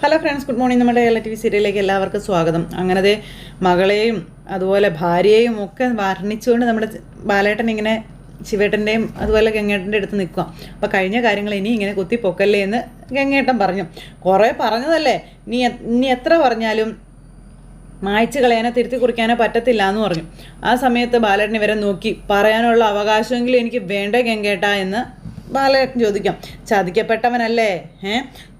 Hello friends, good morning. നമ്മുടെ reality സീരിയലിലേക്ക് എല്ലാവർക്കും സ്വാഗതം. അങ്ങനത്തെ മകളെയും അതുപോലെ ഭാര്യയെയും ഒക്കെ വർണ്ണിച്ചുകൊണ്ട് നമ്മുടെ ബാലേട്ടൻ ഇങ്ങനെ ശിവേട്ടൻ്റെയും അതുപോലെ ഗംഗേട്ടൻ്റെ അടുത്ത് നിൽക്കുക. അപ്പോൾ കഴിഞ്ഞ കാര്യങ്ങൾ ഇനി ഇങ്ങനെ കുത്തിപ്പൊക്കല്ലേ എന്ന് ഗംഗേട്ടൻ പറഞ്ഞു. കുറേ പറഞ്ഞതല്ലേ, ഇനി എത്ര പറഞ്ഞാലും മായ്ച്ചു കളയാനോ തിരുത്തി കുറിക്കാനോ പറ്റത്തില്ല എന്ന് പറഞ്ഞു. ആ സമയത്ത് ബാലേട്ടൻ ഇവരെ നോക്കി, പറയാനുള്ള അവകാശമെങ്കിലും എനിക്ക് വേണ്ടേ ഗംഗേട്ടാ എന്ന് ബാലേട്ടൻ ചോദിക്കാം. ചതിക്കപ്പെട്ടവനല്ലേ,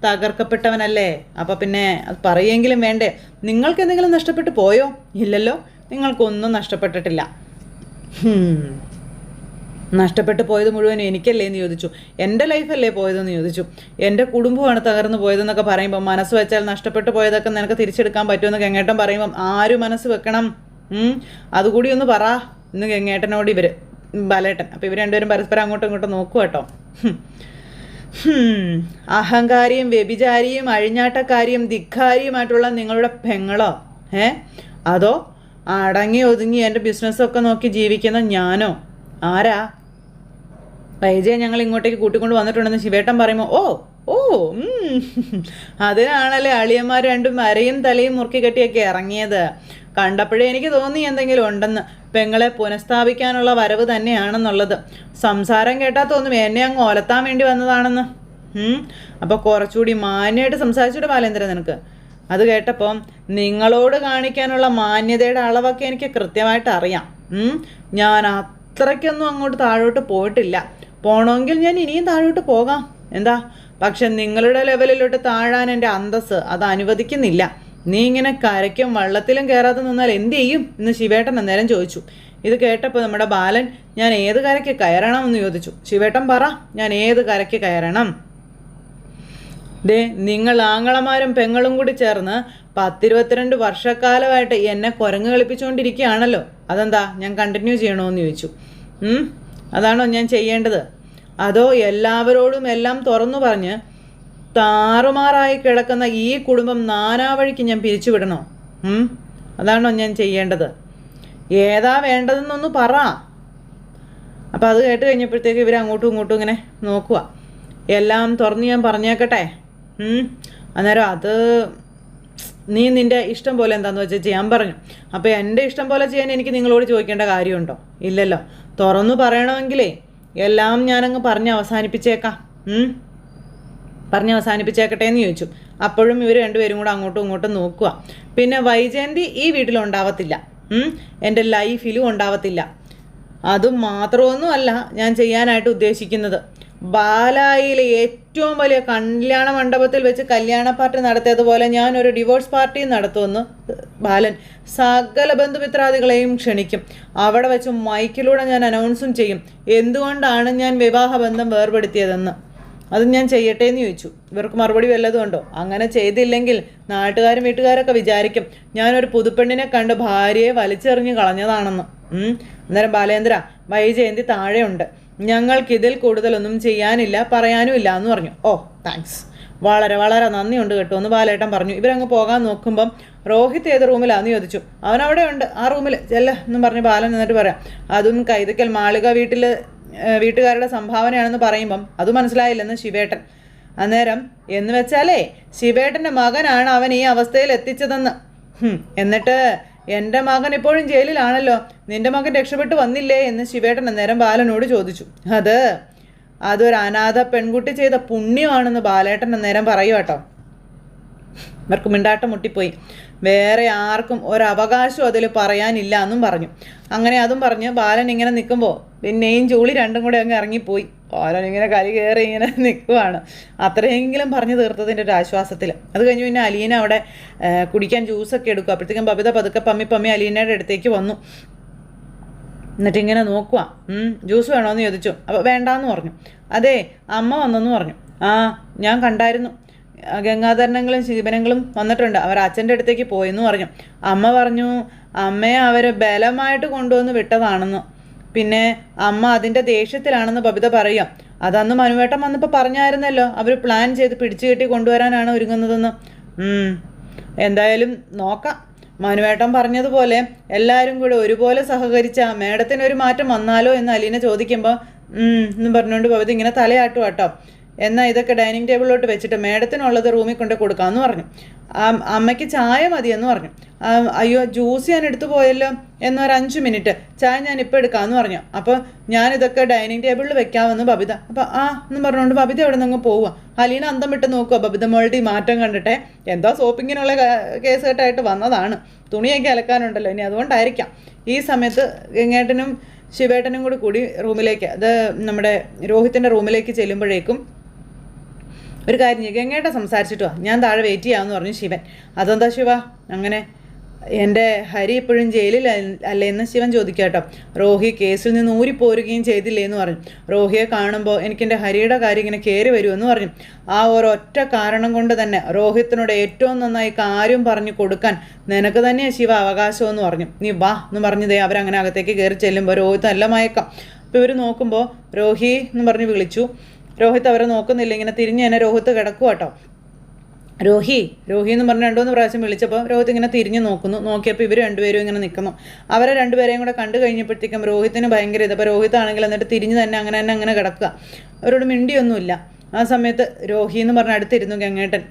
തകർക്കപ്പെട്ടവനല്ലേ, അപ്പം പിന്നെ അത് പറയുമെങ്കിലും വേണ്ടേ? നിങ്ങൾക്ക് എന്തെങ്കിലും നഷ്ടപ്പെട്ടു പോയോ? ഇല്ലല്ലോ, നിങ്ങൾക്കൊന്നും നഷ്ടപ്പെട്ടിട്ടില്ല. നഷ്ടപ്പെട്ടു പോയത് മുഴുവനും എനിക്കല്ലേ എന്ന് ചോദിച്ചു. എൻ്റെ ലൈഫല്ലേ പോയതെന്ന് ചോദിച്ചു. എൻ്റെ കുടുംബമാണ് തകർന്നു പോയതെന്നൊക്കെ പറയുമ്പോൾ മനസ്സ് വെച്ചാൽ നഷ്ടപ്പെട്ടു പോയതൊക്കെ നിനക്ക് തിരിച്ചെടുക്കാൻ പറ്റുമെന്ന് ഗംഗേട്ടൻ പറയുമ്പം ആര് മനസ്സ് വെക്കണം? അതുകൂടി ഒന്ന് പറ എന്ന് ഗംഗേട്ടനോട് ബാലേട്ടൻ. അപ്പോൾ ഇവർ രണ്ടുപേരും പരസ്പരം അങ്ങോട്ടും ഇങ്ങോട്ടും നോക്കുക കേട്ടോ. അഹങ്കാരിയും വ്യഭിചാരിയും അഴിഞ്ഞാട്ടക്കാരിയും ധിക്കാരിയുമായിട്ടുള്ള നിങ്ങളുടെ പെങ്ങളോ? അതോ അടങ്ങി ഒതുങ്ങി എൻ്റെ ബിസിനസ്സൊക്കെ നോക്കി ജീവിക്കുന്ന ഞാനോ? ആരാ? വൈജയെ ഞങ്ങൾ ഇങ്ങോട്ടേക്ക് കൂട്ടിക്കൊണ്ട് വന്നിട്ടുണ്ടെന്ന് ശിവേട്ടൻ പറയുമ്പോൾ ഓ അതിനാണല്ലേ അളിയന്മാർ രണ്ടും അരയും തലയും മുറുക്കി കെട്ടിയൊക്കെ ഇറങ്ങിയത്. കണ്ടപ്പോഴേ എനിക്ക് തോന്നി എന്തെങ്കിലും ഉണ്ടെന്ന്. പെങ്ങളെ പുനഃസ്ഥാപിക്കാനുള്ള വരവ് തന്നെയാണെന്നുള്ളത്. സംസാരം കേട്ടാൽ തോന്നും എന്നെ അങ്ങ് ഒലത്താൻ വേണ്ടി വന്നതാണെന്ന്. അപ്പോൾ കുറച്ചുകൂടി മാന്യമായിട്ട് സംസാരിച്ചിട്ട് ബാലേന്ദ്രൻ നിനക്ക്. അത് കേട്ടപ്പം നിങ്ങളോട് കാണിക്കാനുള്ള മാന്യതയുടെ അളവൊക്കെ എനിക്ക് കൃത്യമായിട്ട് അറിയാം. ഞാൻ അത്രയ്ക്കൊന്നും അങ്ങോട്ട് താഴോട്ട് പോയിട്ടില്ല. പോകണമെങ്കിൽ ഞാൻ ഇനിയും താഴോട്ട് പോകാം, എന്താ? പക്ഷെ നിങ്ങളുടെ ലെവലിലോട്ട് താഴാൻ എൻ്റെ അന്തസ്സ് അത് അനുവദിക്കുന്നില്ല. നീ ഇങ്ങനെ കരയ്ക്കും വള്ളത്തിലും കയറാതെ നിന്നാൽ എന്ത് ചെയ്യും എന്ന് ശിവേട്ടൻ അന്നേരം ചോദിച്ചു. ഇത് കേട്ടപ്പോൾ നമ്മുടെ ബാലൻ, ഞാൻ ഏത് കരയ്ക്ക് കയറണം എന്ന് ചോദിച്ചു. ശിവേട്ടൻ പറ, ഞാൻ ഏത് കരയ്ക്ക് കയറണം? നിങ്ങൾ ആങ്ങളമാരും പെങ്ങളും കൂടി ചേർന്ന് 10-22 വർഷക്കാലമായിട്ട് എന്നെ കുരങ്ങ് കളിപ്പിച്ചുകൊണ്ടിരിക്കുകയാണല്ലോ. അതെന്താ, ഞാൻ കണ്ടിന്യൂ ചെയ്യണമെന്ന് ചോദിച്ചു. അതാണോ ഞാൻ ചെയ്യേണ്ടത്? അതോ എല്ലാവരോടും എല്ലാം തുറന്നു പറഞ്ഞ് താറുമാറായി കിടക്കുന്ന ഈ കുടുംബം നാനാവഴിക്ക് ഞാൻ പിരിച്ചുവിടണോ? അതാണോ ഞാൻ ചെയ്യേണ്ടത്? ഏതാ വേണ്ടതെന്നൊന്ന് പറ. അപ്പം അത് കേട്ട് കഴിഞ്ഞപ്പോഴത്തേക്ക് ഇവർ അങ്ങോട്ടും ഇങ്ങോട്ടും ഇങ്ങനെ നോക്കുക. എല്ലാം തുറന്ന് ഞാൻ പറഞ്ഞേക്കട്ടെ. അന്നേരം അത് നീ നിൻ്റെ ഇഷ്ടം പോലെ എന്താണെന്ന് വെച്ചാൽ ചെയ്യാൻ പറഞ്ഞു. അപ്പോൾ എൻ്റെ ഇഷ്ടം പോലെ ചെയ്യാൻ എനിക്ക് നിങ്ങളോട് ചോദിക്കേണ്ട കാര്യമുണ്ടോ? ഇല്ലല്ലോ. തുറന്നു പറയണമെങ്കിലേ എല്ലാം ഞാനങ്ങ് പറഞ്ഞ് അവസാനിപ്പിച്ചേക്കാം. പറഞ്ഞ് അവസാനിപ്പിച്ചേക്കട്ടെ എന്ന് ചോദിച്ചു. അപ്പോഴും ഇവർ രണ്ടുപേരും കൂടെ അങ്ങോട്ടും ഇങ്ങോട്ടും നോക്കുക. പിന്നെ വൈജയന്തി ഈ വീട്ടിലുണ്ടാവത്തില്ല, എൻ്റെ ലൈഫിലും ഉണ്ടാവത്തില്ല. അതും മാത്രമൊന്നുമല്ല ഞാൻ ചെയ്യാനായിട്ട് ഉദ്ദേശിക്കുന്നത്. ബാലായിലെ ഏറ്റവും വലിയ കല്യാണ മണ്ഡപത്തിൽ വെച്ച് കല്യാണ പാർട്ടി നടത്തിയതുപോലെ ഞാനൊരു ഡിവോഴ്സ് പാർട്ടി നടത്തുമെന്ന് ബാലൻ സകല ബന്ധുമിത്രാദികളെയും ക്ഷണിക്കും. അവിടെ വെച്ച് മൈക്കിലൂടെ ഞാൻ അനൗൺസും ചെയ്യും എന്തുകൊണ്ടാണ് ഞാൻ വിവാഹബന്ധം വേർപെടുത്തിയതെന്ന്. അത് ഞാൻ ചെയ്യട്ടെ എന്ന് ചോദിച്ചു. ഇവർക്ക് മറുപടി വല്ലതും ഉണ്ടോ? അങ്ങനെ ചെയ്തില്ലെങ്കിൽ നാട്ടുകാരും വീട്ടുകാരൊക്കെ വിചാരിക്കും ഞാനൊരു പുതുപ്പെണ്ണിനെ കണ്ട് ഭാര്യയെ വലിച്ചെറിഞ്ഞ് കളഞ്ഞതാണെന്ന്. അന്നേരം ബാലേന്ദ്ര, വൈജയന്തി താഴെയുണ്ട്, ഞങ്ങൾക്കിതിൽ കൂടുതലൊന്നും ചെയ്യാനില്ല, പറയാനും ഇല്ല എന്ന് പറഞ്ഞു. താങ്ക്സ്, വളരെ വളരെ നന്ദിയുണ്ട് കേട്ടോ എന്ന് ബാലേട്ടൻ പറഞ്ഞു. ഇവരങ്ങ് പോകാൻ നോക്കുമ്പം രോഹിത് ഏത് റൂമിലാണെന്ന് ചോദിച്ചു. അവനവിടെ ഉണ്ട്, ആ റൂമിൽ ചെല്ല എന്നും പറഞ്ഞ് ബാലൻ എന്നിട്ട് പറയാം. അതും കൈതക്കൽ മാളിക വീട്ടുകാരുടെ സംഭാവനയാണെന്ന് പറയുമ്പം അത് മനസ്സിലായില്ലെന്ന് ശിവേട്ടൻ. അന്നേരം എന്ന് വെച്ചാലേ ശിവേട്ടൻ്റെ മകനാണ് അവൻ ഈ അവസ്ഥയിൽ എത്തിച്ചതെന്ന്. എന്നിട്ട് എൻ്റെ മകൻ ഇപ്പോഴും ജയിലിലാണല്ലോ, നിന്റെ മകൻ രക്ഷപ്പെട്ടു വന്നില്ലേ എന്ന് ശിവേട്ടൻ അന്നേരം ബാലനോട് ചോദിച്ചു. അതൊരു അനാഥ പെൺകുട്ടി ചെയ്ത പുണ്യമാണെന്ന് ബാലേട്ടൻ അന്നേരം പറയൂ കേട്ടോ. ഇവർക്ക് മിണ്ടാട്ടം മുട്ടിപ്പോയി. വേറെ ആർക്കും ഒരവകാശവും അതിൽ പറയാനില്ല എന്നും പറഞ്ഞു. അങ്ങനെ അതും പറഞ്ഞ് ബാലൻ ഇങ്ങനെ നിൽക്കുമ്പോൾ പിന്നെയും ജോളി രണ്ടും കൂടെ അങ്ങ് ഇറങ്ങിപ്പോയി. ബാലൻ ഇങ്ങനെ കലി കയറി ഇങ്ങനെ നിൽക്കുവാണ്. അത്രയെങ്കിലും പറഞ്ഞു തീർത്തതിൻ്റെ ഒരു ആശ്വാസത്തിൽ. അത് കഴിഞ്ഞ് പിന്നെ അലീന അവിടെ കുടിക്കാൻ ജ്യൂസൊക്കെ എടുക്കും. അപ്പോഴത്തേക്കും ബബിത പതുക്കെ പമ്മി അലീനയുടെ അടുത്തേക്ക് വന്നു. എന്നിട്ടിങ്ങനെ നോക്കുക. ജ്യൂസ് വേണമെന്ന് ചോദിച്ചു. അപ്പോൾ വേണ്ടാന്ന് പറഞ്ഞു. അതെ, അമ്മ വന്നെന്ന് പറഞ്ഞു. ഞാൻ കണ്ടായിരുന്നു, ഗംഗാധരണങ്ങളും ശിവനങ്ങളും വന്നിട്ടുണ്ട്, അവർ അച്ഛൻ്റെ അടുത്തേക്ക് പോയെന്ന് പറഞ്ഞു. അമ്മ പറഞ്ഞു അമ്മയെ അവർ ബലമായിട്ട് കൊണ്ടുവന്ന് വിട്ടതാണെന്ന്. പിന്നെ അമ്മ അതിൻ്റെ ദേഷ്യത്തിലാണെന്ന് ബബിത പറയാം. അതന്ന് മനുവേട്ടൻ വന്നപ്പോൾ പറഞ്ഞായിരുന്നല്ലോ അവർ പ്ലാൻ ചെയ്ത് പിടിച്ചു കെട്ടി കൊണ്ടുവരാനാണ് ഒരുങ്ങുന്നതെന്ന്. എന്തായാലും നോക്കാം. മനുവേട്ടൻ പറഞ്ഞതുപോലെ എല്ലാവരും കൂടെ ഒരുപോലെ സഹകരിച്ച മേഡത്തിനൊരു മാറ്റം വന്നാലോ എന്ന് അലീന ചോദിക്കുമ്പോൾ എന്നും പറഞ്ഞുകൊണ്ട് ബബിത ഇങ്ങനെ തലയാട്ടും കേട്ടോ. എന്നാൽ ഇതൊക്കെ ഡൈനിങ് ടേബിളിലോട്ട് വെച്ചിട്ട് മേഡത്തിനുള്ളത് റൂമിൽ കൊണ്ട് കൊടുക്കാമെന്ന് പറഞ്ഞു. അമ്മയ്ക്ക് ചായ മതിയെന്ന് പറഞ്ഞു. അയ്യോ ജ്യൂസ് ഞാൻ എടുത്തു പോയല്ലോ, എന്നൊരു 5 മിനിറ്റ്, ചായ ഞാൻ ഇപ്പോൾ എടുക്കാമെന്ന് പറഞ്ഞു. അപ്പോൾ ഞാനിതൊക്കെ ഡൈനിങ് ടേബിളിൽ വെക്കാമെന്ന് ബബിത. അപ്പോൾ എന്നും പറഞ്ഞുകൊണ്ട് ബബിത അവിടെ നിന്ന് പോവുക. അലീന അന്തം വിട്ട് നോക്കുക ബബിത മോളുടെ ഈ മാറ്റം കണ്ടിട്ടെ. എന്തോ ഷോപ്പിങ്ങിനുള്ള കേസ് കെട്ടായിട്ട് വന്നതാണ്, തുണിയൊക്കെ അലക്കാനുണ്ടല്ലോ ഇനി, അതുകൊണ്ടായിരിക്കാം. ഈ സമയത്ത് ഗംഗേട്ടനും ശിവേട്ടനും കൂടി റൂമിലേക്ക്, അത് നമ്മുടെ രോഹിത്തിൻ്റെ റൂമിലേക്ക് ചെല്ലുമ്പോഴേക്കും ഒരു കാര്യം ചെയ്യും, ഗംഗേട്ടൻ സംസാരിച്ചിട്ട് വാ, ഞാൻ താഴെ വെയിറ്റ് ചെയ്യാമെന്ന് പറഞ്ഞു ശിവൻ. അതെന്താ ശിവ അങ്ങനെ? എൻ്റെ ഹരി ഇപ്പോഴും ജയിലിൽ അല്ലേ എന്ന് ശിവൻ ചോദിക്കുക കേട്ടോ. റോഹി കേസിൽ നിന്ന് ഊരിപ്പോരുകയും ചെയ്തില്ലേ എന്ന് പറഞ്ഞു. റോഹിയെ കാണുമ്പോൾ എനിക്കെൻ്റെ ഹരിയുടെ കാര്യം ഇങ്ങനെ കയറി വരുമെന്ന് പറഞ്ഞു. ആ ഒരൊറ്റ കാരണം കൊണ്ട് തന്നെ രോഹിത്തിനോട് ഏറ്റവും നന്നായി കാര്യം പറഞ്ഞു കൊടുക്കാൻ നിനക്ക് തന്നെയാണ് ശിവ അവകാശമെന്ന് പറഞ്ഞു. നീ വാ എന്ന് പറഞ്ഞതേ അവരങ്ങനെ അകത്തേക്ക് കയറി ചെല്ലുമ്പോൾ രോഹിത്ത് നല്ല മയക്കം. അപ്പോൾ ഇവർ നോക്കുമ്പോൾ രോഹി എന്ന് പറഞ്ഞ് വിളിച്ചു. രോഹിത്ത് അവരെ നോക്കുന്നില്ല, ഇങ്ങനെ തിരിഞ്ഞ് തന്നെ രോഹിത്ത് കിടക്കുക കേട്ടോ. രോഹി എന്ന് പറഞ്ഞ് 2-3 പ്രാവശ്യം വിളിച്ചപ്പോൾ രോഹിത്ത് ഇങ്ങനെ തിരിഞ്ഞ് നോക്കിയപ്പോൾ ഇവർ രണ്ടുപേരും ഇങ്ങനെ നിൽക്കുന്നു. അവരെ രണ്ടുപേരെയും കൂടെ കണ്ടു കഴിഞ്ഞപ്പോഴത്തേക്കും രോഹിത്തിന് ഭയങ്കര അപ്പോൾ രോഹിത്താണെങ്കിൽ എന്നിട്ട് തിരിഞ്ഞ് തന്നെ അങ്ങനെ കിടക്കുക. അവരോട് മിണ്ടിയൊന്നുമില്ല. ആ സമയത്ത് രോഹി എന്ന് പറഞ്ഞ് അടുത്തിരുന്നു ഗംഗേട്ടൻ.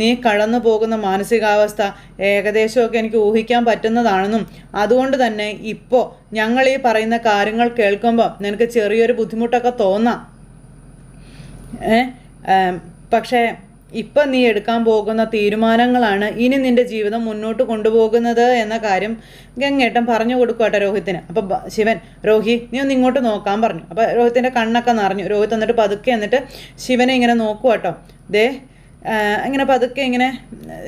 നീ കടന്നു പോകുന്ന മാനസികാവസ്ഥ ഏകദേശമൊക്കെ എനിക്ക് ഊഹിക്കാൻ പറ്റുന്നതാണെന്നും അതുകൊണ്ട് തന്നെ ഇപ്പോൾ ഞങ്ങൾ ഈ പറയുന്ന കാര്യങ്ങൾ കേൾക്കുമ്പോൾ നിനക്ക് ചെറിയൊരു ബുദ്ധിമുട്ടൊക്കെ തോന്നാം. പക്ഷേ ഇപ്പം നീ എടുക്കാൻ പോകുന്ന തീരുമാനങ്ങളാണ് ഇനി നിൻ്റെ ജീവിതം മുന്നോട്ട് കൊണ്ടുപോകുന്നത് എന്ന കാര്യം ഗംഗേട്ടൻ പറഞ്ഞു കൊടുക്കട്ടെ രോഹിത്തിന്. അപ്പം ശിവൻ, രോഹി നീ ഒന്ന് ഇങ്ങോട്ട് നോക്കാൻ പറഞ്ഞു. അപ്പോൾ രോഹിത്തിൻ്റെ കണ്ണൊക്കെ നിറഞ്ഞു. രോഹിത്ത് എന്നിട്ട് പതുക്കെ എന്നിട്ട് ശിവനെ ഇങ്ങനെ നോക്കുക കേട്ടോ. ഇങ്ങനെ പതുക്കെ ഇങ്ങനെ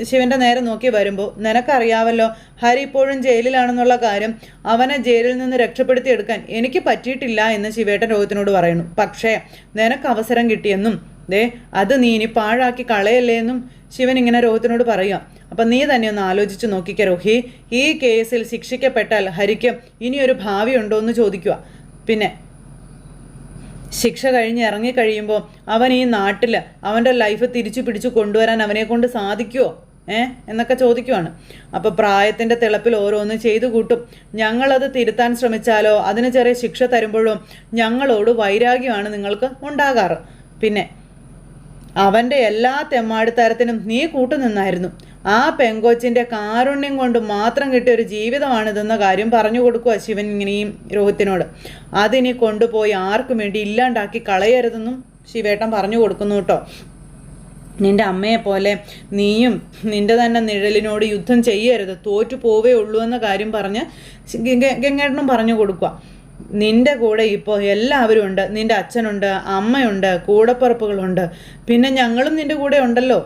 ശിവൻ്റെ നേരെ നോക്കി വരുമ്പോൾ, നിനക്കറിയാവല്ലോ ഹരി ഇപ്പോഴും ജയിലിലാണെന്നുള്ള കാര്യം. അവനെ ജയിലിൽ നിന്ന് രക്ഷപ്പെടുത്തിയെടുക്കാൻ എനിക്ക് പറ്റിയിട്ടില്ല എന്ന് ശിവേട്ടൻ രോഹിത്തിനോട് പറയുന്നു. പക്ഷേ നിനക്ക് അവസരം കിട്ടിയെന്നും അത് നീ ഇനി പാഴാക്കി കളയല്ലേ എന്നും ശിവൻ ഇങ്ങനെ രോഹിത്തിനോട് പറയുക. അപ്പം നീ തന്നെ ഒന്ന് ആലോചിച്ച് നോക്കിക്ക രോഹി, ഈ കേസിൽ ശിക്ഷിക്കപ്പെട്ടാൽ ഹരിക്ക് ഇനിയൊരു ഭാവി ഉണ്ടോ എന്ന് ചോദിക്കുക. പിന്നെ ശിക്ഷ കഴിഞ്ഞ് ഇറങ്ങിക്കഴിയുമ്പോൾ അവൻ ഈ നാട്ടിൽ അവൻ്റെ ലൈഫ് തിരിച്ചു പിടിച്ചു കൊണ്ടുവരാൻ അവനെ കൊണ്ട് സാധിക്കുമോ എന്നൊക്കെ ചോദിക്കുവാണ്. അപ്പോൾ പ്രായത്തിൻ്റെ തിളപ്പിൽ ഓരോന്ന് ചെയ്തു കൂട്ടും. ഞങ്ങളത് തിരുത്താൻ ശ്രമിച്ചാലോ അതിന് ചെറിയ ശിക്ഷ തരുമ്പോഴോ ഞങ്ങളോട് വൈരാഗ്യമാണ് നിങ്ങൾക്ക് ഉണ്ടാകാറ്. പിന്നെ അവൻ്റെ എല്ലാ തെമ്മാടിത്തരത്തിനും നീ കൂട്ടുനിന്നായിരുന്നു. ആ പെങ്കൊച്ചിൻ്റെ കാരുണ്യം കൊണ്ട് മാത്രം കിട്ടിയൊരു ജീവിതമാണിതെന്ന കാര്യം പറഞ്ഞു കൊടുക്കുക ശിവൻ ഇങ്ങനെയും രോഹിത്തിനോട്. അതിനി കൊണ്ടുപോയി ആർക്കും വേണ്ടി ഇല്ലാണ്ടാക്കി കളയരുതെന്നും ശിവേട്ടൻ പറഞ്ഞു കൊടുക്കുന്നു കേട്ടോ. നിൻ്റെ അമ്മയെപ്പോലെ നീയും നിൻ്റെ തന്നെ നിഴലിനോട് യുദ്ധം ചെയ്യരുത്, തോറ്റു പോവേ ഉള്ളൂ എന്ന കാര്യം പറഞ്ഞ് ഗംഗേട്ടനും പറഞ്ഞു കൊടുക്കുക. നിൻ്റെ കൂടെ ഇപ്പോൾ എല്ലാവരും ഉണ്ട്. നിൻ്റെ അച്ഛനുണ്ട്, അമ്മയുണ്ട്, കൂടപ്പുറപ്പുകളുണ്ട്, പിന്നെ ഞങ്ങളും നിൻ്റെ കൂടെ ഉണ്ടല്ലോ.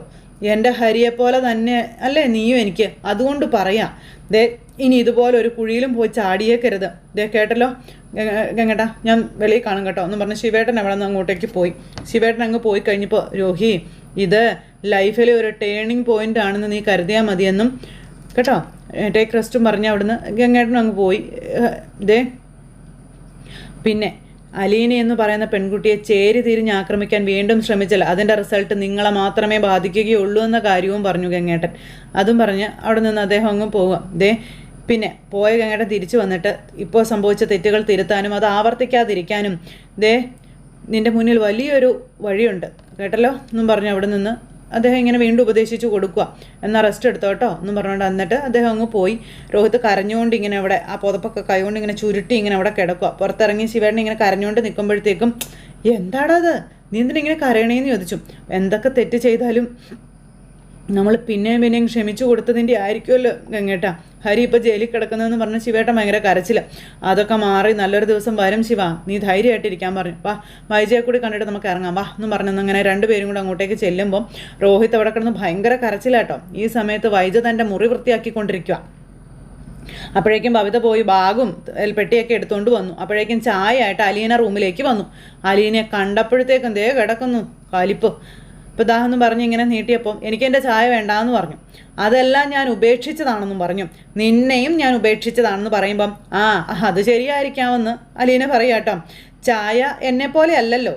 എൻ്റെ ഹരിയെപ്പോലെ തന്നെ അല്ലേ നീയും എനിക്ക്. അതുകൊണ്ട് പറയാം, ഇനി ഇതുപോലെ ഒരു കുഴിയിലും പോയി ചാടിയേക്കരുത്. കേട്ടല്ലോ ഗംഗേട്ടാ, ഞാൻ വെളിയിൽ കാണും കേട്ടോ എന്ന് പറഞ്ഞ് ശിവേട്ടൻ അവിടെ നിന്ന് അങ്ങോട്ടേക്ക് പോയി. ശിവേട്ടൻ അങ്ങ് പോയി കഴിഞ്ഞപ്പോൾ, രോഹി ഇത് ലൈഫിലെ ഒരു ടേണിംഗ് പോയിൻ്റ് ആണെന്ന് നീ കരുതിയാൽ മതിയെന്നും കേട്ടോ. ടേക്ക് റെസ്റ്റും പറഞ്ഞ് അവിടുന്ന് ഗംഗേട്ടനും അങ്ങ് പോയി. പിന്നെ അലീന എന്ന് പറയുന്ന പെൺകുട്ടിയെ ചേരി തിരിഞ്ഞ് ആക്രമിക്കാൻ വീണ്ടും ശ്രമിച്ചാൽ അതിൻ്റെ റിസൾട്ട് നിങ്ങളെ മാത്രമേ ബാധിക്കുകയുള്ളൂ എന്ന കാര്യവും പറഞ്ഞു ഗംഗേട്ടൻ. അതും പറഞ്ഞ് അവിടെ നിന്ന് അദ്ദേഹം അങ്ങ് പോവുക. പിന്നെ പോയ ഗംഗേട്ടൻ തിരിച്ചു വന്നിട്ട് ഇപ്പോൾ സംഭവിച്ച തെറ്റുകൾ തിരുത്താനും അത് ആവർത്തിക്കാതിരിക്കാനും നിൻ്റെ മുന്നിൽ വലിയൊരു വഴിയുണ്ട് കേട്ടല്ലോ എന്നും പറഞ്ഞു അവിടെ നിന്ന് അദ്ദേഹം ഇങ്ങനെ വീണ്ടും ഉപദേശിച്ചു കൊടുക്കുക. എന്നാൽ റെസ്റ്റ് എടുത്തോ കേട്ടോ എന്നും പറഞ്ഞുകൊണ്ട് എന്നിട്ട് അദ്ദേഹം അങ്ങ് പോയി. രോഹിത്ത് കരഞ്ഞുകൊണ്ട് ഇങ്ങനെ അവിടെ ആ പുതപ്പൊക്കെ കൈകൊണ്ട് ഇങ്ങനെ ചുരുട്ടി ഇങ്ങനെ അവിടെ കിടക്കുക. പുറത്തിറങ്ങി ശിവേട്ടൻ ഇങ്ങനെ കരഞ്ഞുകൊണ്ട് നിൽക്കുമ്പോഴത്തേക്കും, എന്താടത് നീ എന്തിനിങ്ങനെ കരയണേന്ന് ചോദിച്ചു. എന്തൊക്കെ തെറ്റ് ചെയ്താലും നമ്മൾ പിന്നെയും ക്ഷമിച്ചു കൊടുത്തതിൻ്റെ ആയിരിക്കുമല്ലോ ഗംഗേട്ടാ ഹരി ഇപ്പോൾ ജയിലിൽ കിടക്കുന്നതെന്ന് പറഞ്ഞ് ശിവേട്ടൻ ഭയങ്കര കരച്ചില്ല. അതൊക്കെ മാറി നല്ലൊരു ദിവസം വരും ശിവ, നീ ധൈര്യമായിട്ടിരിക്കാൻ പറഞ്ഞു. വാ വൈജയെ കൂടി കണ്ടിട്ട് നമുക്ക് ഇറങ്ങാം വാ എന്ന് പറഞ്ഞങ്ങനെ രണ്ടുപേരും കൂടെ അങ്ങോട്ടേക്ക് ചെല്ലുമ്പം രോഹിത്ത് അവിടെ കിടന്ന് ഭയങ്കര കരച്ചിലാട്ടോ. ഈ സമയത്ത് വൈജ തൻ്റെ മുറി വൃത്തിയാക്കിക്കൊണ്ടിരിക്കുക. അപ്പോഴേക്കും ബബിത പോയി ബാഗും പെട്ടിയൊക്കെ എടുത്തുകൊണ്ട് വന്നു. അപ്പോഴേക്കും ചായ ആയിട്ട് അലീന റൂമിലേക്ക് വന്നു. അലീനയെ കണ്ടപ്പോഴത്തേക്കും കിടക്കുന്നു കാലിപ്പ്. ഇപ്പോൾ ദാഹെന്ന് പറഞ്ഞ് ഇങ്ങനെ നീട്ടിയപ്പോൾ എനിക്കെൻ്റെ ചായ വേണ്ടാന്ന് പറഞ്ഞു. അതെല്ലാം ഞാൻ ഉപേക്ഷിച്ചതാണെന്നും പറഞ്ഞു. നിന്നെയും ഞാൻ ഉപേക്ഷിച്ചതാണെന്ന് പറയുമ്പം അത് ശരിയായിരിക്കാമെന്ന് അലീന പറയാട്ടോ. ചായ എന്നെപ്പോലെ അല്ലല്ലോ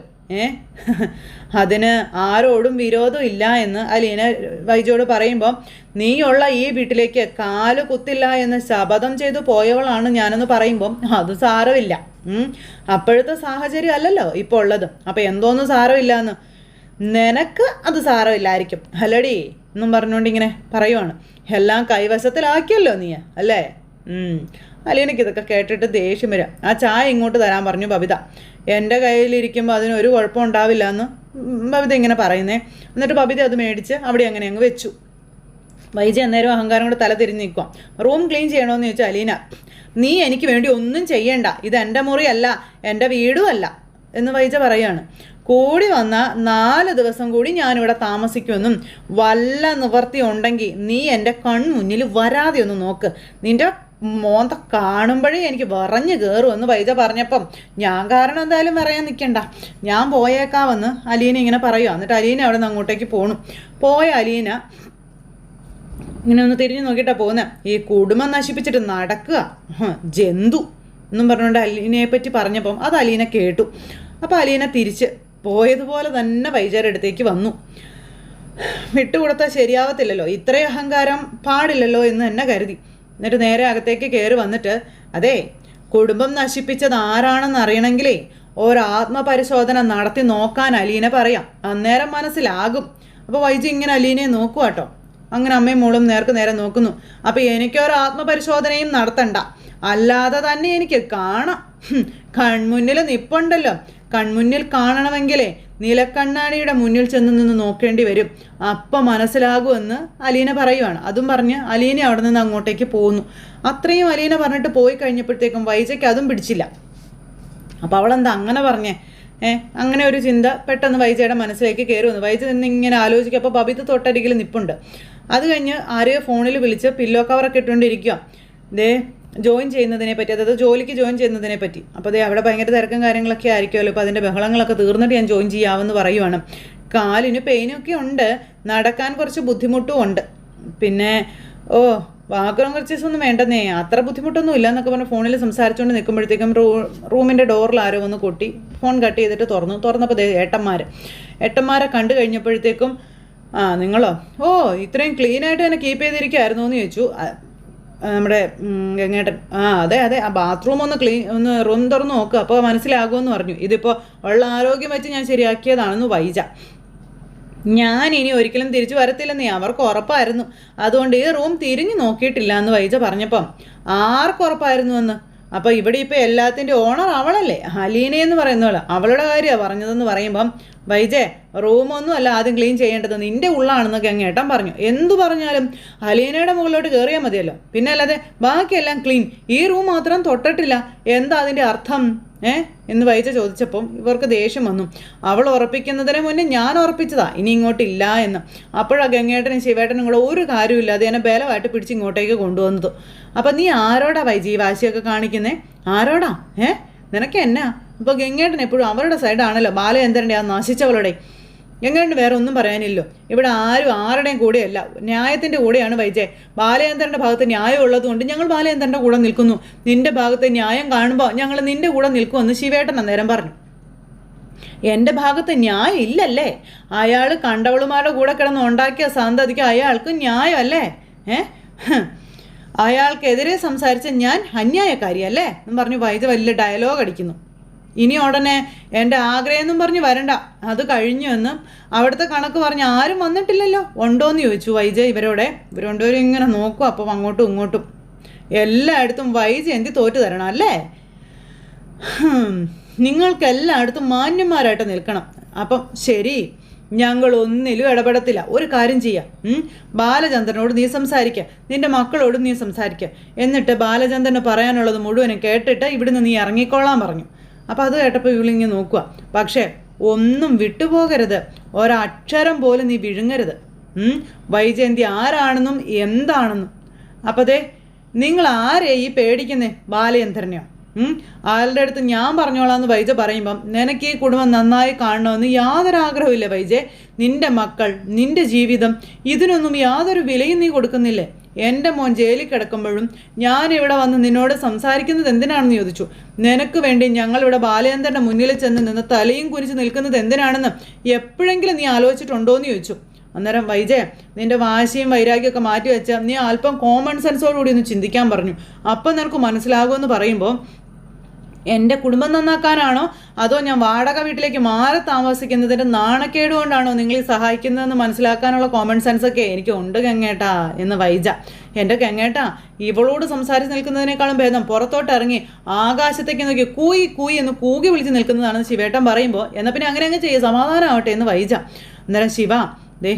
അതിന് ആരോടും വിരോധം ഇല്ല എന്ന് അലീന വൈജയോട് പറയുമ്പോൾ, നീയുള്ള ഈ വീട്ടിലേക്ക് കാല് കുത്തില്ല എന്ന് ശപഥം ചെയ്തു പോയവളാണ് ഞാനെന്ന് പറയുമ്പം അത് സാരമില്ല. അപ്പോഴത്തെ സാഹചര്യം അല്ലല്ലോ ഇപ്പോൾ ഉള്ളത്. അപ്പം എന്തോന്നും സാരമില്ല എന്ന് നിനക്ക് അത് സാരമില്ലായിരിക്കും അല്ലടി എന്നും പറഞ്ഞുകൊണ്ട് ഇങ്ങനെ പറയുവാണ്. എല്ലാം കൈവശത്തിലാക്കിയല്ലോ നീ അല്ലേ? അലീനയ്ക്ക് ഇതൊക്കെ കേട്ടിട്ട് ദേഷ്യം വരിക. ആ ചായ ഇങ്ങോട്ട് തരാൻ പറഞ്ഞു ബബിത. എൻ്റെ കയ്യിലിരിക്കുമ്പോൾ അതിനൊരു കുഴപ്പം ഉണ്ടാവില്ല എന്ന് ബബിത ഇങ്ങനെ പറയുന്നേ. എന്നിട്ട് ബബിത അത് മേടിച്ച് അവിടെ അങ്ങനെ അങ്ങ് വെച്ചു. വൈജ അന്നേരം അഹങ്കാരം കൊണ്ട് തല തിരിഞ്ഞ് നിൽക്കുക. റൂം ക്ലീൻ ചെയ്യണമെന്ന് ചോദിച്ചാൽ അലീന, നീ എനിക്ക് വേണ്ടി ഒന്നും ചെയ്യണ്ട, ഇത് എൻ്റെ മുറിയല്ല, എൻ്റെ വീടും അല്ല എന്ന് വൈജ പറയാണ്. കൂടി വന്ന 4 ദിവസം കൂടി ഞാനിവിടെ താമസിക്കുമെന്നും വല്ല നിവർത്തി ഉണ്ടെങ്കിൽ നീ എൻ്റെ കൺമുന്നിൽ വരാതെ ഒന്ന് നോക്ക്, നിൻ്റെ മോന്ത കാണുമ്പോഴേ എനിക്ക് വിറഞ്ഞു കയറുമെന്ന് വൈജ പറഞ്ഞപ്പം ഞാൻ കാരണം എന്തായാലും പറയാൻ നിൽക്കണ്ട, ഞാൻ പോയേക്കാവെന്ന് അലീന ഇങ്ങനെ പറയുക. എന്നിട്ട് അലീന അവിടെ നിന്ന് അങ്ങോട്ടേക്ക് പോണു. പോയ അലീന ഇങ്ങനെ ഒന്ന് തിരിഞ്ഞു നോക്കിയിട്ടാണ് പോകുന്നത്. ഈ കുടുംബം നശിപ്പിച്ചിട്ട് നടക്കുക ജന്തു എന്നും പറഞ്ഞുകൊണ്ട് അലീനയെ പറ്റി പറഞ്ഞപ്പം അത് അലീന കേട്ടു. അപ്പോൾ അലീന തിരിച്ച് പോയതുപോലെ തന്നെ വൈജയുടെ അടുത്തേക്ക് വന്നു. വിട്ടുകൊടുത്താൽ ശരിയാവത്തില്ലല്ലോ, ഇത്രയും അഹങ്കാരം പാടില്ലല്ലോ എന്ന് തന്നെ കരുതി. എന്നിട്ട് നേരെ അകത്തേക്ക് കയറി വന്നിട്ട്, അതെ കുടുംബം നശിപ്പിച്ചത് ആരാണെന്ന് അറിയണമെങ്കിലേ ഒരാത്മപരിശോധന നടത്തി നോക്കാൻ അലീന പറയാം, അന്നേരം മനസ്സിലാകും. അപ്പോൾ വൈജി ഇങ്ങനെ അലീനയെ നോക്കുക കേട്ടോ. അങ്ങനെ അമ്മയും മോളും നേർക്ക് നേരെ നോക്കുന്നു. അപ്പോൾ എനിക്കൊരു ആത്മപരിശോധനയും നടത്തണ്ട, അല്ലാതെ തന്നെ എനിക്ക് കാണാം. കൺമുന്നിൽ നിപ്പുണ്ടല്ലോ, കൺമുന്നിൽ കാണണമെങ്കിലേ നിലക്കണ്ണാടിയുടെ മുന്നിൽ ചെന്ന് നിന്ന് നോക്കേണ്ടി വരും, അപ്പം മനസ്സിലാകുമെന്ന് അലീന പറയുവാണ്. അതും പറഞ്ഞ് അലീന അവിടെ നിന്ന് അങ്ങോട്ടേക്ക് പോകുന്നു. അത്രയും അലീന പറഞ്ഞിട്ട് പോയി കഴിഞ്ഞപ്പോഴത്തേക്കും വൈജയ്ക്ക് അതും പിടിച്ചില്ല. അപ്പോൾ അവളെന്താ അങ്ങനെ പറഞ്ഞേ? അങ്ങനെ ഒരു ചിന്ത പെട്ടെന്ന് വൈജയുടെ മനസ്സിലേക്ക് കയറി വന്നു. വൈജ നിന്ന് ഇങ്ങനെ ആലോചിക്കുക. അപ്പോൾ ബബിത തൊട്ടരികിൽ നിപ്പുണ്ട്. അത് കഴിഞ്ഞ് ആരെയോ ഫോണിൽ വിളിച്ച് പില്ലോ കവറൊക്കെ ഇട്ടുകൊണ്ടിരിക്കുക. ജോയിൻ ചെയ്യുന്നതിനെ പറ്റി, അതായത് ജോലിക്ക് ജോയിൻ ചെയ്യുന്നതിനെ പറ്റി. അപ്പോൾ അവിടെ ഭയങ്കര തിരക്കും കാര്യങ്ങളൊക്കെ ആയിരിക്കുമല്ലോ. അപ്പോൾ അതിൻ്റെ ബഹളങ്ങളൊക്കെ തീർന്നിട്ട് ഞാൻ ജോയിൻ ചെയ്യാമെന്ന് പറയുവാണ്. കാലിന് പെയിനൊക്കെ ഉണ്ട്, നടക്കാൻ കുറച്ച് ബുദ്ധിമുട്ടും ഉണ്ട്, പിന്നെ വാക്കറും കുറച്ചൊന്നും വേണ്ടെന്നേ, അത്ര ബുദ്ധിമുട്ടൊന്നും ഇല്ല എന്നൊക്കെ പറഞ്ഞ് ഫോണിൽ സംസാരിച്ചുകൊണ്ട് നിൽക്കുമ്പോഴത്തേക്കും റൂമിൻ്റെ ഡോറിൽ ആരോ ഒന്ന് കൊട്ടി. ഫോൺ കട്ട് ചെയ്തിട്ട് തുറന്നപ്പോൾ ഏട്ടന്മാരെ കണ്ടു കഴിഞ്ഞപ്പോഴത്തേക്കും നിങ്ങളോ ഇത്രയും ക്ലീനായിട്ട് തന്നെ കീപ്പ് ചെയ്തിരിക്കുമായിരുന്നു എന്ന് ചോദിച്ചു നമ്മുടെ ഗംഗേട്ടൻ. അതെ ആ ബാത്റൂം ഒന്ന് റൂം തുറന്ന് നോക്കുക, അപ്പോൾ മനസ്സിലാകുമെന്ന് പറഞ്ഞു. ഇതിപ്പോൾ ഉള്ള ആരോഗ്യം വെച്ച് ഞാൻ ശരിയാക്കിയതാണെന്ന് വൈജ. ഞാൻ ഇനി ഒരിക്കലും തിരിച്ചു വരത്തില്ലെന്നേ അവർക്ക് ഉറപ്പായിരുന്നു, അതുകൊണ്ട് ഈ റൂം തിരിഞ്ഞു നോക്കിയിട്ടില്ല എന്ന് വൈജ പറഞ്ഞപ്പം ആർക്ക് ഉറപ്പായിരുന്നു എന്ന്? അപ്പോൾ ഇവിടെ ഇപ്പോൾ എല്ലാത്തിൻ്റെ ഓണർ അവളല്ലേ, അലീനയെന്ന് പറയുന്നവള്, അവളുടെ കാര്യമാണ് പറഞ്ഞതെന്ന് പറയുമ്പം വൈജേ റൂമൊന്നും അല്ല ആദ്യം ക്ലീൻ ചെയ്യേണ്ടത്, നിൻ്റെ ഉള്ളാണെന്ന് ഗംഗേട്ടൻ പറഞ്ഞു. എന്തു പറഞ്ഞാലും അലീനയുടെ മുകളിലോട്ട് കയറിയാൽ മതിയല്ലോ, പിന്നെ അല്ലാതെ ബാക്കിയെല്ലാം ക്ലീൻ, ഈ റൂം മാത്രം തൊട്ടിട്ടില്ല, എന്താ അതിൻ്റെ അർത്ഥം എന്ന് വൈജ ചോദിച്ചപ്പം ഇവർക്ക് ദേഷ്യം വന്നു. അവൾ ഉറപ്പിക്കുന്നതിന് മുന്നേ ഞാൻ ഉറപ്പിച്ചതാ ഇനി ഇങ്ങോട്ടില്ല എന്ന്. അപ്പോഴാണ് ഗംഗേട്ടനും ശിവേട്ടനും കൂടെ ഒരു കാര്യമില്ല അത് എന്നെ ബലമായിട്ട് പിടിച്ച് ഇങ്ങോട്ടേക്ക് കൊണ്ടുവന്നത്. അപ്പം നീ ആരോടാ വൈജി വാശിയൊക്കെ കാണിക്കുന്നേ? ആരോടാ? നിനക്ക് എന്നാ? ഇപ്പോൾ ഗംഗേട്ടൻ എപ്പോഴും അവരുടെ സൈഡാണല്ലോ, ബാലചന്ദ്രൻ്റെ ആ നശിച്ചവളുടെ. ഗംഗേട്ടന് വേറെ ഒന്നും പറയാനില്ലോ, ഇവിടെ ആരും ആരുടെയും കൂടെയല്ല, ന്യായത്തിൻ്റെ കൂടെയാണ് വൈജയ്. ബാലചന്ദ്രൻ്റെ ഭാഗത്ത് ന്യായം ഉള്ളതുകൊണ്ട് ഞങ്ങൾ ബാലചന്ദ്രൻ്റെ കൂടെ നിൽക്കുന്നു, നിൻ്റെ ഭാഗത്ത് ന്യായം കാണുമ്പോൾ ഞങ്ങൾ നിൻ്റെ കൂടെ നിൽക്കുമെന്ന് ശിവേട്ടൻ അന്നേരം പറഞ്ഞു. എൻ്റെ ഭാഗത്ത് ന്യായം ഇല്ലല്ലേ? അയാൾ കണ്ടവളുമാരുടെ കൂടെ കിടന്ന് ഉണ്ടാക്കിയ സന്തതിക്ക് അയാൾക്ക് ന്യായമല്ലേ? അയാൾക്കെതിരെ സംസാരിച്ച ഞാൻ അന്യായക്കാരിയല്ലേ എന്ന് പറഞ്ഞു വൈജ വലിയ ഡയലോഗ് അടിക്കുന്നു. ഇനി ഉടനെ എൻ്റെ ആഗ്രഹം എന്നും പറഞ്ഞ് വരണ്ട, അത് കഴിഞ്ഞു എന്നും അവിടുത്തെ കണക്ക് പറഞ്ഞ് ആരും വന്നിട്ടില്ലല്ലോ, ഉണ്ടോയെന്ന് ചോദിച്ചു വൈജ ഇവരോടെ. ഇവർ രണ്ടുപേരും ഇങ്ങനെ നോക്കും. അപ്പം അങ്ങോട്ടും ഇങ്ങോട്ടും എല്ലായിടത്തും വൈജ എന്തി തോറ്റു തരണം അല്ലേ? നിങ്ങൾക്ക് എല്ലായിടത്തും മാന്യന്മാരായിട്ട് നിൽക്കണം. അപ്പം ശരി, ഞങ്ങൾ ഒന്നിലും ഇടപെടത്തില്ല. ഒരു കാര്യം ചെയ്യാം, ബാലചന്ദ്രനോട് നീ സംസാരിക്കുക, നിൻ്റെ മക്കളോടും നീ സംസാരിക്കുക, എന്നിട്ട് ബാലചന്ദ്രന് പറയാനുള്ളത് മുഴുവനും കേട്ടിട്ട് ഇവിടുന്ന് നീ ഇറങ്ങിക്കൊള്ളാൻ പറഞ്ഞു. അപ്പോൾ അത് കേട്ടപ്പോൾ ഇവളിങ്ങനെ നോക്കുക. പക്ഷേ ഒന്നും വിട്ടുപോകരുത്, ഒരക്ഷരം പോലും നീ വിഴുങ്ങരുത്. വൈജയന്തി ആരാണെന്നും എന്താണെന്നും. അപ്പോൾ നിങ്ങൾ ആരെയാ ഈ പേടിക്കുന്നേ? ബാലചന്ദ്രനെയോ? ആളുടെ അടുത്ത് ഞാൻ പറഞ്ഞോളാന്ന് വൈജ പറയുമ്പം നിനക്ക് ഈ കുടുംബം നന്നായി കാണണമെന്ന് യാതൊരു ആഗ്രഹമില്ല വൈജെ. നിൻ്റെ മക്കൾ, നിൻ്റെ ജീവിതം, ഇതിനൊന്നും യാതൊരു വിലയും നീ കൊടുക്കുന്നില്ലേ? എൻ്റെ മോൻ ജയിലിൽ കിടക്കുമ്പോഴും ഞാനിവിടെ വന്ന് നിന്നോട് സംസാരിക്കുന്നത് എന്തിനാണെന്ന് ചോദിച്ചു. നിനക്ക് വേണ്ടി ഞങ്ങളിവിടെ ബാലചന്ദ്രൻ്റെ മുന്നിൽ ചെന്ന് നിന്ന് തലയും കുനിച്ച് നിൽക്കുന്നത് എന്തിനാണെന്ന് എപ്പോഴെങ്കിലും നീ ആലോചിച്ചിട്ടുണ്ടോ എന്ന് ചോദിച്ചു. അന്നേരം വൈജയ, നിൻ്റെ വാശിയും വൈരാഗ്യമൊക്കെ മാറ്റി വെച്ചാൽ നീ അല്പം കോമൺ സെൻസോടുകൂടി ഒന്ന് ചിന്തിക്കാൻ പറഞ്ഞു. അപ്പം നിനക്ക് മനസ്സിലാകുമെന്ന് പറയുമ്പോൾ എൻ്റെ കുടുംബം നന്നാക്കാനാണോ അതോ ഞാൻ വാടക വീട്ടിലേക്ക് മാറി താമസിക്കുന്നതിൻ്റെ നാണക്കേട് കൊണ്ടാണോ നിങ്ങൾ ഈ സഹായിക്കുന്നതെന്ന് മനസ്സിലാക്കാനുള്ള കോമൺ സെൻസ് ഒക്കെ എനിക്ക് ഉണ്ട് ഗംഗേട്ടാ എന്ന് വൈജ. എൻ്റെ ഗംഗേട്ടാ, ഇവളോട് സംസാരിച്ച് നിൽക്കുന്നതിനേക്കാളും ഭേദം പുറത്തോട്ട് ഇറങ്ങി ആകാശത്തേക്ക് നോക്കി കൂയി കൂയി എന്ന് കൂകി വിളിച്ച് നിൽക്കുന്നതാണെന്ന് ശിവേട്ടൻ പറയുമ്പോൾ എന്നാൽ പിന്നെ അങ്ങനെ അങ്ങ് ചെയ്യുക, സമാധാനമാവട്ടെ എന്ന് വൈജ. അന്നേരം ശിവ, ദേ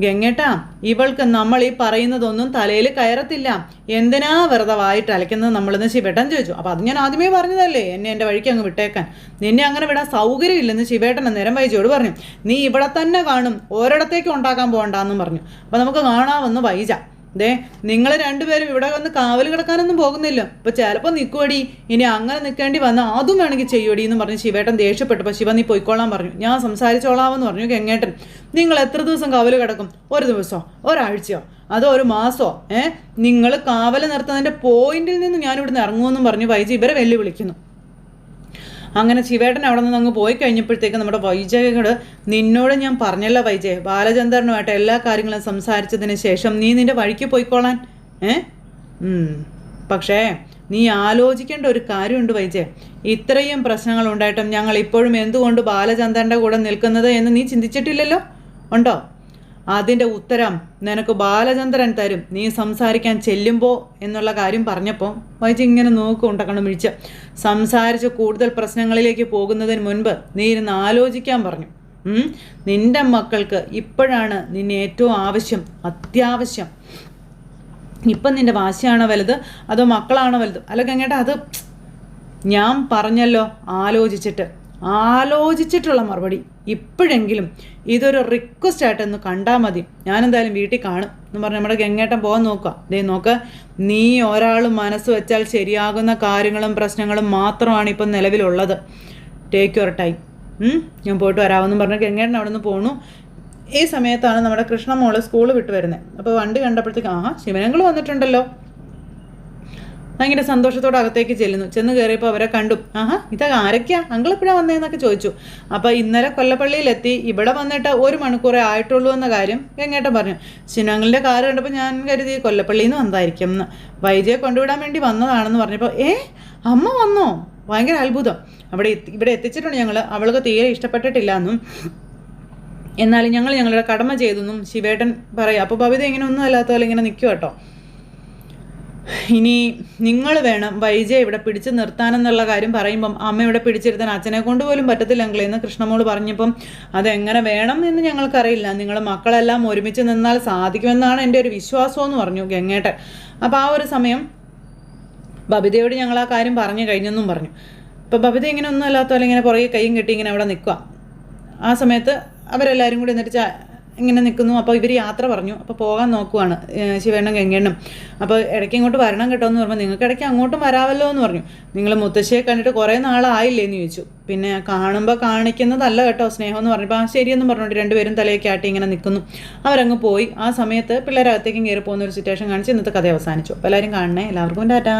ഗംഗേട്ടാ, ഇവൾക്ക് നമ്മൾ ഈ പറയുന്നതൊന്നും തലയിൽ കയറത്തില്ല, എന്തിനാ വെറുതെ വായിട്ട് അലയ്ക്കുന്നത് നമ്മളെന്ന് ശിവേട്ടൻ ചോദിച്ചു. അപ്പോൾ അത് ഞാൻ ആദ്യമേ പറഞ്ഞതല്ലേ, എന്നെ എൻ്റെ വഴിക്ക് അങ്ങ് വിട്ടേക്കാൻ, നിന്നെ അങ്ങനെ വിടാൻ സൗകര്യമില്ലെന്ന് ശിവേട്ടൻ അന്നേരം വൈജയോട് പറഞ്ഞു. നീ ഇവിടെ തന്നെ കാണും, ഒരിടത്തേക്ക് ഉണ്ടാക്കാൻ പോകണ്ടെന്നും പറഞ്ഞു. അപ്പോൾ നമുക്ക് കാണാമെന്ന് വൈജ. ദേ, നിങ്ങൾ രണ്ടുപേരും ഇവിടെ വന്ന് കാവൽ കിടക്കാനൊന്നും പോകുന്നില്ല, ഇപ്പം ചിലപ്പോൾ നിൽക്കുവടി, ഇനി അങ്ങനെ നിൽക്കേണ്ടി വന്നാൽ അതും വേണമെങ്കിൽ ചെയ്യുവടി എന്ന് പറഞ്ഞ് ശിവേട്ടൻ ദേഷ്യപ്പെട്ടപ്പോൾ ശിവ നീ പോയിക്കോളാൻ പറഞ്ഞു. ഞാൻ സംസാരിച്ചോളാമെന്ന് പറഞ്ഞു ഗംഗേട്ടൻ. നിങ്ങൾ എത്ര ദിവസം കാവൽ കിടക്കും? ഒരു ദിവസമോ, ഒരാഴ്ചയോ, അതോ ഒരു മാസമോ? നിങ്ങൾ കാവൽ നിർത്തുന്നതിൻ്റെ പോയിന്റിൽ നിന്ന് ഞാനിവിടുന്ന് ഇറങ്ങുമെന്നും പറഞ്ഞു വൈജ ഇവരെ വെല്ലുവിളിക്കുന്നു. അങ്ങനെ ശിവേട്ടൻ അവിടെ നിന്ന് അങ്ങ് പോയി കഴിഞ്ഞപ്പോഴത്തേക്ക് നമ്മുടെ വൈജയോട്, നിന്നോട് ഞാൻ പറഞ്ഞല്ലോ വൈജയ്, ബാലചന്ദ്രനുമായിട്ട് എല്ലാ കാര്യങ്ങളും സംസാരിച്ചതിന് ശേഷം നീ നിൻ്റെ വഴിക്ക് പോയിക്കോളാൻ. പക്ഷേ നീ ആലോചിക്കേണ്ട ഒരു കാര്യമുണ്ട് വൈജയ്, ഇത്രയും പ്രശ്നങ്ങൾ ഉണ്ടായിട്ടും ഞങ്ങൾ ഇപ്പോഴും എന്തുകൊണ്ട് ബാലചന്ദ്രൻ്റെ കൂടെ നിൽക്കുന്നത് എന്ന് നീ ചിന്തിച്ചിട്ടില്ലല്ലോ? ഉണ്ടോ? അതിൻ്റെ ഉത്തരം നിനക്ക് ബാലചന്ദ്രൻ തരും നീ സംസാരിക്കാൻ ചെല്ലുമ്പോൾ എന്നുള്ള കാര്യം പറഞ്ഞപ്പോൾ വൈജി ഇങ്ങനെ നോക്കുണ്ടാക്കണം വിളിച്ച്. സംസാരിച്ച് കൂടുതൽ പ്രശ്നങ്ങളിലേക്ക് പോകുന്നതിന് മുൻപ് നീ ഇരുന്ന് ആലോചിക്കാൻ പറഞ്ഞു. നിൻ്റെ മക്കൾക്ക് ഇപ്പോഴാണ് നിന്നെ ഏറ്റവും ആവശ്യം, അത്യാവശ്യം. ഇപ്പം നിൻ്റെ വാശിയാണോ വലുത് അതോ മക്കളാണോ വലുത്? അല്ല ഗംഗേട്ടാ, അത് ഞാൻ പറഞ്ഞല്ലോ, ആലോചിച്ചിട്ടുള്ള മറുപടി. ഇപ്പോഴെങ്കിലും ഇതൊരു റിക്വസ്റ്റ് ആയിട്ടൊന്ന് കണ്ടാൽ മതി, ഞാനെന്തായാലും വീട്ടിൽ കാണും എന്ന് പറഞ്ഞ് നമ്മുടെ ഗംഗേട്ടൻ പോകാൻ നോക്കുക. ദേ നോക്ക്, നീ ഒരാൾ മനസ്സ് വെച്ചാൽ ശരിയാകുന്ന കാര്യങ്ങളും പ്രശ്നങ്ങളും മാത്രമാണ് ഇപ്പം നിലവിലുള്ളത്. ടേക്ക് യുവർ ടൈം, ഞാൻ പോയിട്ട് വരാമെന്നും പറഞ്ഞ് ഗംഗേട്ടൻ അവിടെ നിന്ന് പോണു. ഈ സമയത്താണ് നമ്മുടെ കൃഷ്ണമോള് സ്കൂൾ വിട്ട് വരുന്നത്. അപ്പോൾ വണ്ടി കണ്ടപ്പോഴത്തേക്ക് ശിവനങ്ങൾ വന്നിട്ടുണ്ടല്ലോ. ഭയങ്കര സന്തോഷത്തോടെ അകത്തേക്ക് ചെന്ന് കയറിയപ്പോൾ അവരെ കണ്ടു. ഇതാ ആരൊക്കെയാ, അങ്കിൾ എപ്പോഴാണ് വന്നതെന്നൊക്കെ ചോദിച്ചു. അപ്പോൾ ഇന്നലെ കൊല്ലപ്പള്ളിയിലെത്തി, ഇവിടെ വന്നിട്ട് 1 മണിക്കൂറേ ആയിട്ടുള്ളൂ എന്ന കാര്യം ഗംഗേട്ടൻ പറഞ്ഞു. ശിവനങ്ങളുടെ കാറ് കണ്ടപ്പോൾ ഞാൻ കരുതി കൊല്ലപ്പള്ളിയിൽ നിന്ന് വന്നതായിരിക്കും എന്ന്. വൈജയെ കൊണ്ടുവിടാൻ വേണ്ടി വന്നതാണെന്ന് പറഞ്ഞപ്പോൾ അമ്മ വന്നോ? ഭയങ്കര അത്ഭുതം. ഇവിടെ എത്തിച്ചിട്ടുണ്ട് ഞങ്ങൾ, അവൾക്ക് തീരെ ഇഷ്ടപ്പെട്ടിട്ടില്ല എന്നും എന്നാലും ഞങ്ങളുടെ കടമ ചെയ്തെന്നും ശിവേട്ടൻ പറയാം. അപ്പോൾ ബബിത ഇങ്ങനെ ഒന്നും അല്ലാത്ത പോലെ ഇങ്ങനെ നിൽക്കും കേട്ടോ. ഇനി നിങ്ങൾ വേണം വൈജയെ ഇവിടെ പിടിച്ചു നിർത്താനെന്നുള്ള കാര്യം പറയുമ്പം അമ്മ ഇവിടെ പിടിച്ചിരുത്താൻ അച്ഛനെ കൊണ്ട് പോലും പറ്റത്തില്ല എന്ന് കൃഷ്ണമോള് പറഞ്ഞപ്പം അതെങ്ങനെ വേണം എന്ന് ഞങ്ങൾക്കറിയില്ല, നിങ്ങൾ മക്കളെല്ലാം ഒരുമിച്ച് നിന്നാൽ സാധിക്കുമെന്നാണ് എൻ്റെ ഒരു വിശ്വാസം എന്ന് പറഞ്ഞു ഗംഗേട്ടൻ. അപ്പോൾ ആ ഒരു സമയം ബബിതയോട് ഞങ്ങൾ ആ കാര്യം പറഞ്ഞു കഴിഞ്ഞെന്നും പറഞ്ഞു. അപ്പോൾ ബബിത ഇങ്ങനെ ഒന്നും അല്ലാത്ത പോലെ ഇങ്ങനെ പുറകെ കൈയും കെട്ടി ഇങ്ങനെ അവിടെ നിൽക്കുക. ആ സമയത്ത് അവരെല്ലാവരും കൂടി എന്നിട്ട് ഇങ്ങനെ നിൽക്കുന്നു. അപ്പോൾ ഇവർ യാത്ര പറഞ്ഞു. അപ്പോൾ പോകാൻ നോക്കുവാണ് ശിവേണ്ണും ഗംഗേണ്ണും. അപ്പോൾ ഇടയ്ക്ക് ഇങ്ങോട്ട് വരണം കേട്ടോ എന്ന് പറഞ്ഞപ്പോൾ നിങ്ങൾക്ക് ഇടയ്ക്ക് അങ്ങോട്ടും വരാമല്ലോ എന്ന് പറഞ്ഞു. നിങ്ങൾ മുത്തശ്ശിയെ കണ്ടിട്ട് കുറേ നാളായില്ലേ എന്ന് ചോദിച്ചു. പിന്നെ കാണുമ്പോൾ കാണിക്കുന്നതല്ല കേട്ടോ സ്നേഹം എന്ന് പറഞ്ഞപ്പോൾ ശരിയെന്നും പറഞ്ഞുകൊണ്ട് രണ്ടുപേരും തലയൊക്കെ ആട്ടി ഇങ്ങനെ നിൽക്കുന്നു. അവരങ്ങ് പോയി. ആ സമയത്ത് പിള്ളേരകത്തേക്കും കയറി പോകുന്ന ഒരു സിറ്റുവേഷൻ കാണിച്ച് ഇന്നത്തെ കഥ അവസാനിച്ചു. അപ്പോൾ എല്ലാവരും കാണണേ. എല്ലാവർക്കും ടാറ്റാ.